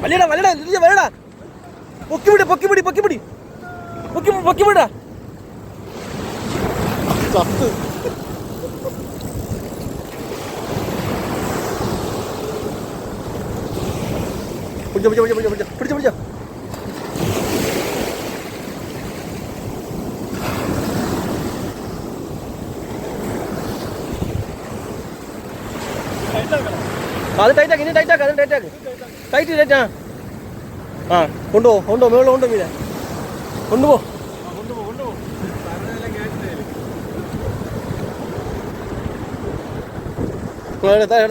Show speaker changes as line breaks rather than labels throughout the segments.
വലിയടാ വലിയടാ ലിജ വരടാ. പൊക്കിപിടി പൊക്കിപിടി പൊക്കിപിടി പൊക്കിപിടാ. ചത്ത്. പിടിച്ചോ പിടിച്ചോ പിടിച്ചോ പിടിച്ചോ പിടിച്ചോ പിടിച്ചോ. അത് ടൈറ്റാക്ക്, ഇനി ടൈറ്റാക്ക്, അതിന് ടൈറ്റാക്ക്. ടൈറ്റാ. ആ കൊണ്ടുപോ മേളിൽ കൊണ്ടോ മീനെ കൊണ്ടുപോ.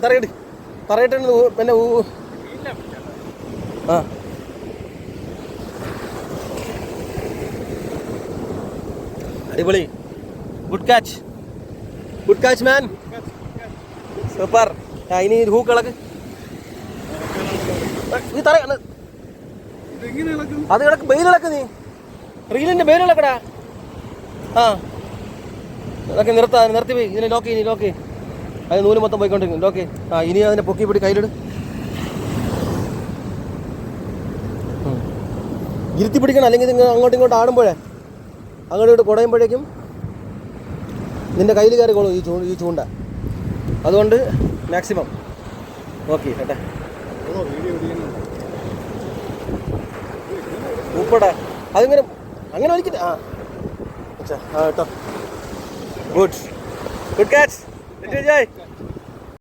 തറയിട് തറയിട്ട് പിന്നെ ആ അടിപൊളി. ഗുഡ് കാച്ച് മാൻ. സൂപ്പർ. ഇനി ഹൂക്കിളക്ക് നീ തറ അത് കിടക്ക്. ബെയിലിളക്ക് നീ റീലിന്റെ ബെയിലിളക്കടാ. ആ ഇതൊക്കെ നിർത്തി പോയി. ഇതിനെ ലോക്ക് അത് നൂല് മൊത്തം പോയിക്കൊണ്ടിരിക്കും. ലോക്ക്. ആ ഇനി അതിനെ പൊക്കി പിടി കയ്യിലിട്. ഇരുത്തി പിടിക്കണം, അല്ലെങ്കിൽ നിങ്ങൾ അങ്ങോട്ടും ഇങ്ങോട്ടും ആടുമ്പോഴേ അങ്ങോട്ടും ഇങ്ങോട്ട് കുടയുമ്പോഴേക്കും നിന്റെ കയ്യിൽ കയറിക്കോളും ഈ ചൂണ്ട. അതുകൊണ്ട് മാക്സിമം നോക്കി കേട്ടെ. ഉപ്പടാ അതിങ്ങനെ അങ്ങനെ വലിക്കട്ടെ. ആ കേട്ടോ. ഗുഡ് കാച്ച്.